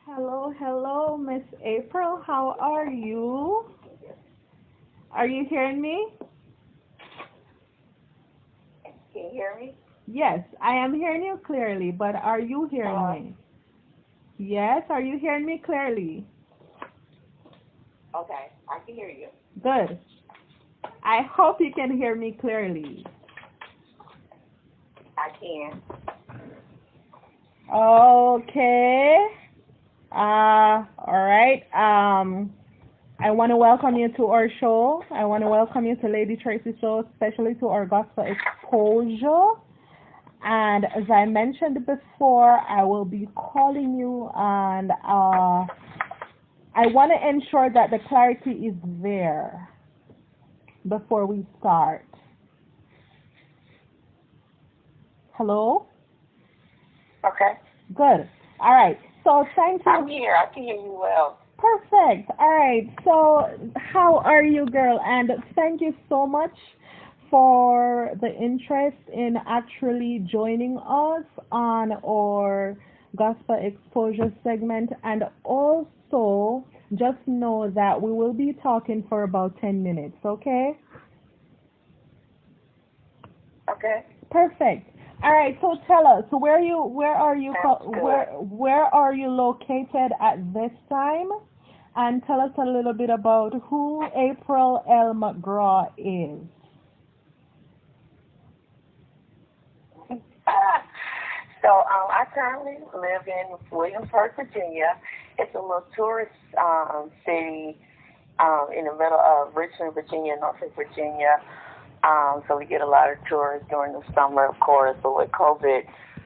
Hello, hello, Miss April. How are you? Are you hearing me? Can you hear me? Yes, I am hearing you clearly, but are you hearing me? Yes, are you hearing me clearly? Okay, I can hear you. Good. I hope you can hear me clearly. I can. Okay. All right. I want to welcome you to our show. I want to welcome you to Lady Tracey show, especially to our gospel exposure. And as I mentioned before, I will be calling you, and I want to ensure that the clarity is there before we start. Hello? Okay. Good. All right. So thank you. I'm here. I can hear you well. Perfect. All right. So how are you, girl? And thank you so much for the interest in actually joining us on our gospel exposure segment. And also, just know that we will be talking for about 10 minutes, okay? Okay. Perfect. All right, so tell us, where are you Sounds good. where are you located at this time? And tell us a little bit about who April L. McGraw is. I currently live in Williamsburg, Virginia. It's a little tourist city in the middle of Richmond, Virginia, Norfolk, Virginia. So we get a lot of tourists during the summer, of course, but with COVID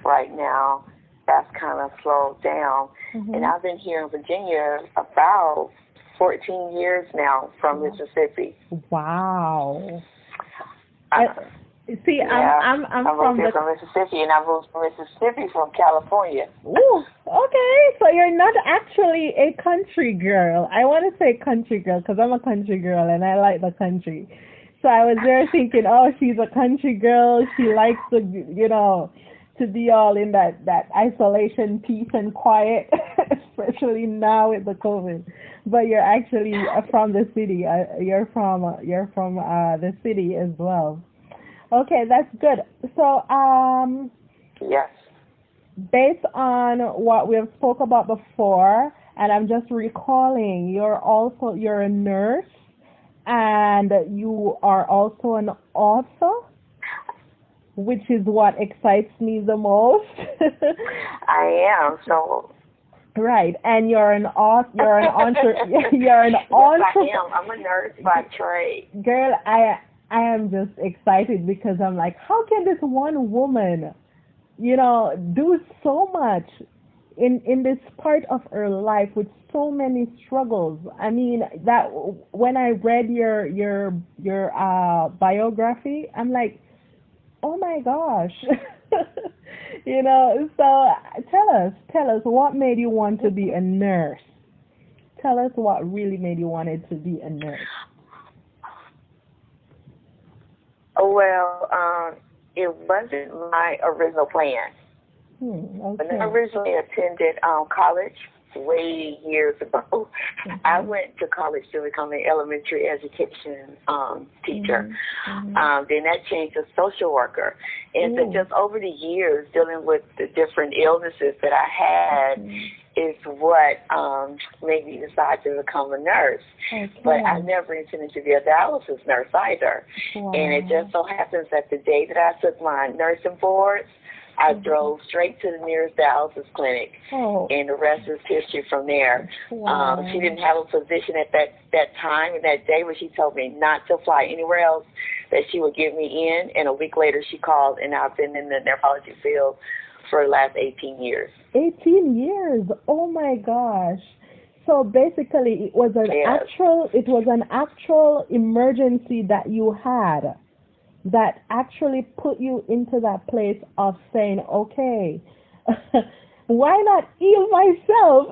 right now, that's kind of slowed down. Mm-hmm. And I've been here in Virginia about 14 years now from Mississippi. Wow. Uh, See, yeah, I'm I moved here from Mississippi, and I moved from Mississippi from California. Ooh, okay. So you're not actually a country girl. I want to say country girl because I'm a country girl and I like the country. So I was there thinking, oh, she's a country girl. She likes to, to be all in that isolation, peace, and quiet, especially now with the COVID. But you're actually from the city. You're from the city as well. Okay, that's good. So, Yes. based on what we have spoke about before, and I'm just recalling, you're a nurse, and you are also an author, which is what excites me the most. I am. So. Right, and you're an author. You're an entrepreneur. Yes, I am. I'm a nurse by trade. Girl, I am just excited because I'm like, how can this one woman, do so much in this part of her life with so many struggles? I mean, that when I read your biography, I'm like, oh my gosh. So tell us what made you want to be a nurse. Tell us what really made you wanted to be a nurse. Well, it wasn't my original plan. Okay. When I originally attended college, way years ago, I went to college to become an elementary education teacher. Then that changed to social worker. And so just over the years, dealing with the different illnesses that I had is what made me decide to become a nurse. Okay. But I never intended to be a dialysis nurse either. Wow. And it just so happens that the day that I took my nursing boards, I drove straight to the nearest dialysis clinic, and the rest is history from there. Wow. She didn't have a position at that time and that day, but she told me not to fly anywhere else, that she would get me in, and a week later she called, and I've been in the nephrology field for the last 18 years. 18 years? Oh my gosh. So basically it was an actual emergency that you had that actually put you into that place of saying, okay, why not heal myself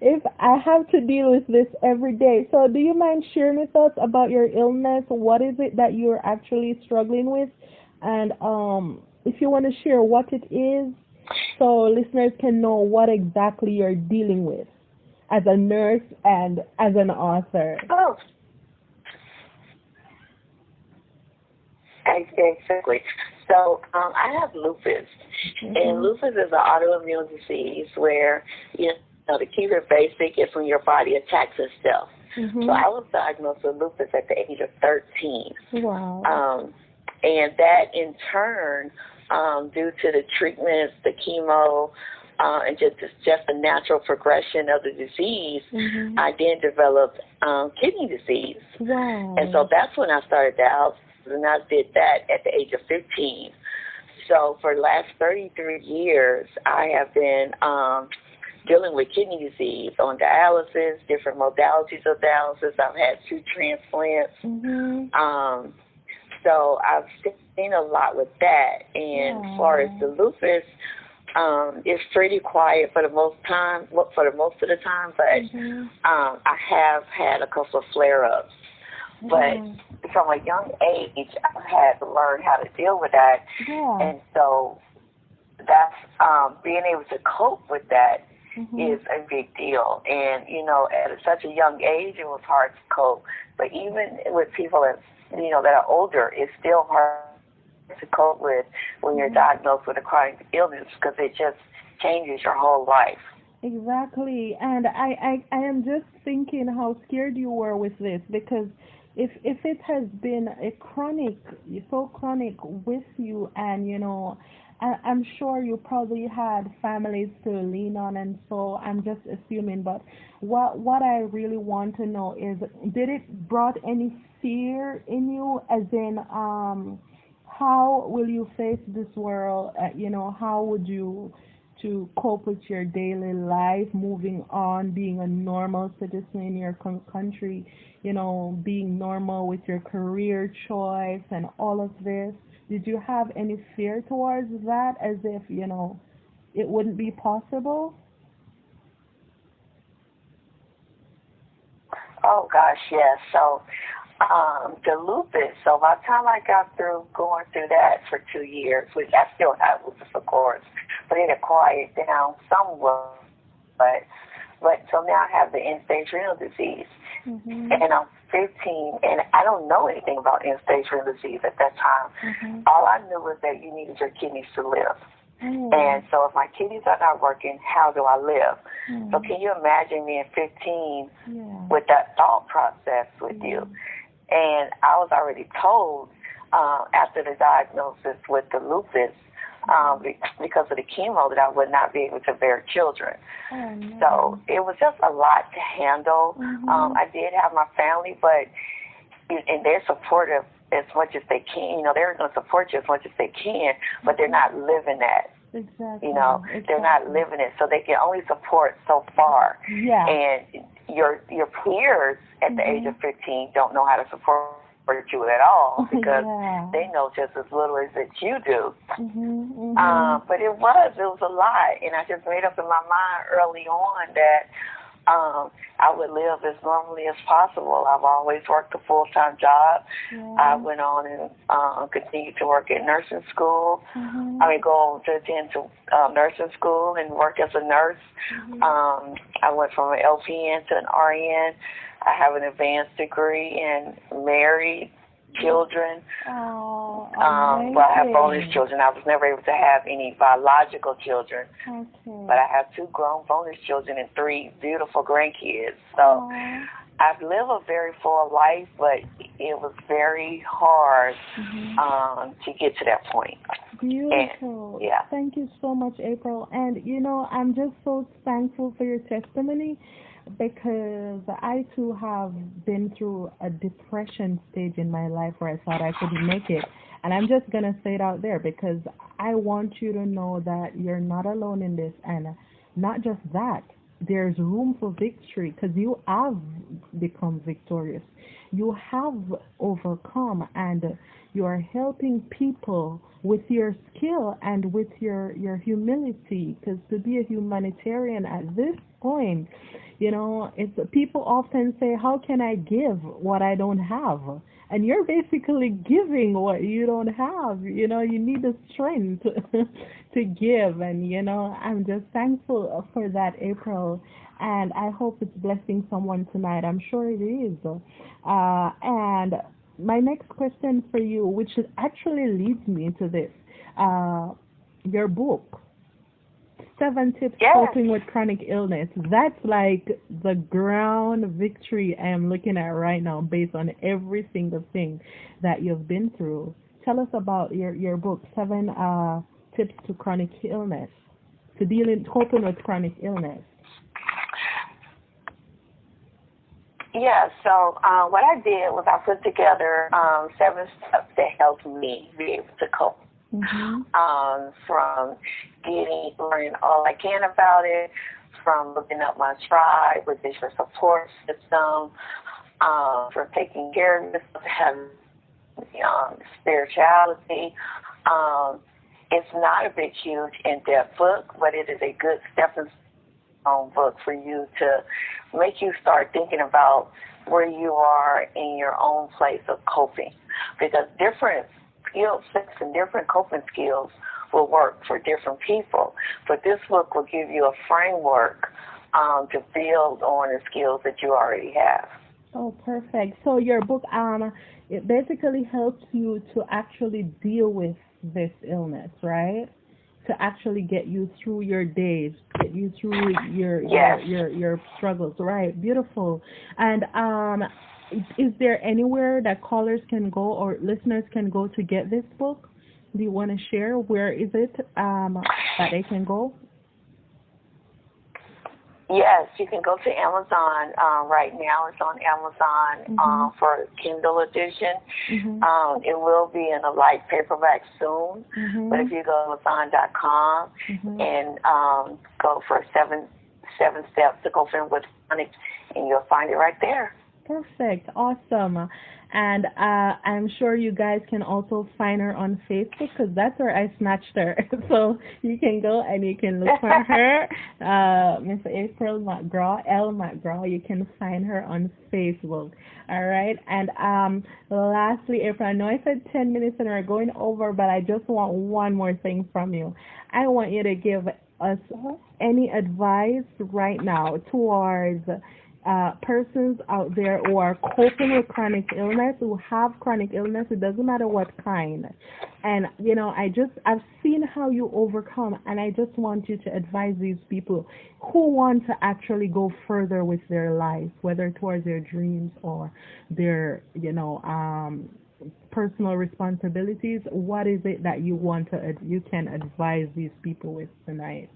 if I have to deal with this every day? So do you mind sharing with us about your illness? What is it that you're actually struggling with? And if you want to share what it is so listeners can know what exactly you're dealing with as a nurse and as an author. Oh, exactly. So I have lupus, and lupus is an autoimmune disease where, to keep it basic, it's when your body attacks itself. So I was diagnosed with lupus at the age of 13. Wow. And that in turn, due to the treatments, the chemo, and just the natural progression of the disease, I then developed kidney disease. Wow. And so that's when I started dialysis, and I did that at the age of 15. So for the last 33 years, I have been dealing with kidney disease on dialysis, different modalities of dialysis. I've had 2 transplants. So I've seen a lot with that. And as far as the lupus, it's pretty quiet for the most of the time, but I have had a couple of flare-ups. But from a young age, I've had to learn how to deal with that. And so that's being able to cope with that is a big deal. And, at such a young age, it was hard to cope. But even with people that are older, it's still hard to cope with when you're diagnosed with a chronic illness, because it just changes your whole life. Exactly. And I am just thinking how scared you were with this, because if it has been so chronic with you, and I'm sure you probably had families to lean on, and so I'm just assuming. But what I really want to know is, did it brought any fear in you, as in how will you face this world? How would you to cope with your daily life, moving on, being a normal citizen in your country, being normal with your career choice and all of this? Did you have any fear towards that, as if, it wouldn't be possible? Oh, gosh, yes. So the lupus, so by the time I got through going through that for 2 years, which I still have lupus, of course, but it had quieted down somewhat. But so now I have the end-stage renal disease. And I'm 15, and I don't know anything about end-stage renal disease at that time. All I knew was that you needed your kidneys to live. And so if my kidneys are not working, how do I live? So can you imagine being 15 with that thought process with you? And I was already told after the diagnosis with the lupus, because of the chemo, that I would not be able to bear children. So it was just a lot to handle. I did have my family, and they're supportive as much as they can. They're going to support you as much as they can, but they're not living that. Exactly. They're not living it, so they can only support so far. And your peers at the age of 15 don't know how to support you at all, because they know just as little as that you do. But it was a lot, and I just made up in my mind early on that I would live as normally as possible. I've always worked a full-time job. I went on and continued to work at nursing school. Go to attend to nursing school and work as a nurse. I went from an LPN to an RN. I have an advanced degree and married, children. But I have bonus children. I was never able to have any biological children. But I have 2 grown bonus children and 3 beautiful grandkids. So I've lived a very full life, but it was very hard to get to that point. Beautiful. And, Thank you so much, April. And, I'm just so thankful for your testimony, because I too have been through a depression stage in my life where I thought I couldn't make it. And I'm just going to say it out there, because I want you to know that you're not alone in this. And not just that, there's room for victory, because you have become victorious. You have overcome, and you are helping people with your skill and with your humility, because to be a humanitarian at this point, people often say, how can I give what I don't have? and you're basically giving what you don't have. You know, you need the strength to give, and you know, I'm just thankful for that, April. And I hope it's blessing someone tonight. I'm sure it is. And my next question for you, which actually leads me to this, your book. 7 tips Yes. coping with chronic illness. That's like the ground victory I am looking at right now based on every single thing that you've been through. Tell us about your book, 7 tips to chronic illness, to coping with chronic illness. Yeah, so what I did was I put together 7 steps that helped me be able to cope. Mm-hmm. From learning all I can about it, from looking up my tribe, which is your support system, from taking care of yourself, having spirituality. It's not a big, huge, in-depth book, but it is a good stepping stone book for you to make you start thinking about where you are in your own place of coping, because different skill sets and different coping skills will work for different people. But this book will give you a framework to build on the skills that you already have. Oh, perfect. So your book, it basically helps you to actually deal with this illness, right? To actually get you through your days, get you through your struggles, right? Beautiful. And is there anywhere that callers can go or listeners can go to get this book? Do you want to share where is it that they can go? Yes, you can go to Amazon right now. It's on Amazon for Kindle edition. Mm-hmm. It will be in a light paperback soon. Mm-hmm. But if you go to Amazon.com and go for seven steps to coping with chronic, and you'll find it right there. Perfect. Awesome. And I'm sure you guys can also find her on Facebook because that's where I snatched her. So you can go and you can look for her, Miss April McGraw, L. McGraw. You can find her on Facebook. All right. And lastly, April, I know I said 10 minutes and we're going over, but I just want one more thing from you. I want you to give us any advice right now towards persons out there who are coping with chronic illness, who have chronic illness. It doesn't matter what kind. And, you know, I've seen how you overcome, and I just want you to advise these people who want to actually go further with their life, whether towards their dreams or their, personal responsibilities. What is it that you can advise these people with tonight?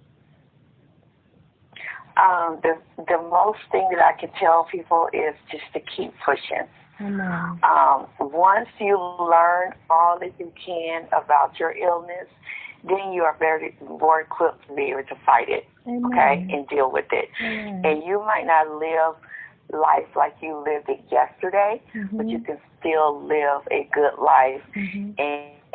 The most thing that I can tell people is just to keep pushing. Once you learn all that you can about your illness, then you are more equipped to be able to fight it, okay, and deal with it. And you might not live life like you lived it yesterday, but you can still live a good life.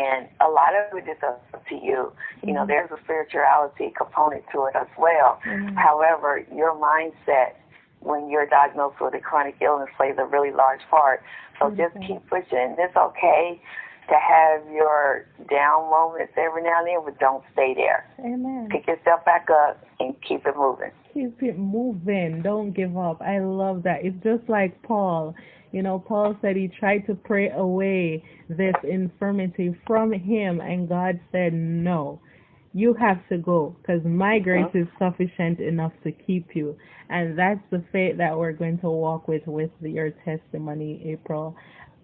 And a lot of it is up to you. You know, there's a spirituality component to it as well. However, your mindset when you're diagnosed with a chronic illness plays a really large part. So just keep pushing. It's okay to have your down moments every now and then, but don't stay there. Pick yourself back up and keep it moving. Keep it moving. Don't give up. I love that. It's just like Paul. You know, Paul said he tried to pray away this infirmity from him, and God said, no, you have to go because my grace is sufficient enough to keep you. And that's the faith that we're going to walk with your testimony, April.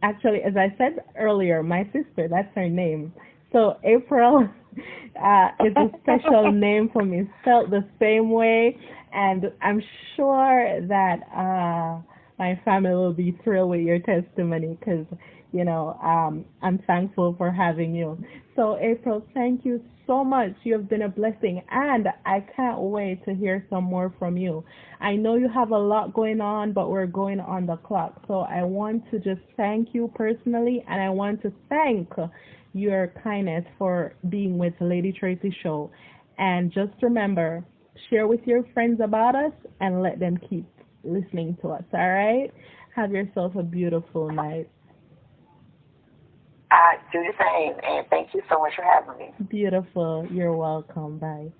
Actually, as I said earlier, my sister, that's her name. So April is a special name for me, spelled the same way. And I'm sure that my family will be thrilled with your testimony because, I'm thankful for having you. So, April, thank you so much. You have been a blessing, and I can't wait to hear some more from you. I know you have a lot going on, but we're going on the clock. So I want to just thank you personally, and I want to thank your kindness for being with Lady Tracey Show. And just remember, share with your friends about us and let them keep listening to us, all right? Have yourself a beautiful night. I do the same, and thank you so much for having me. Beautiful. You're welcome. Bye.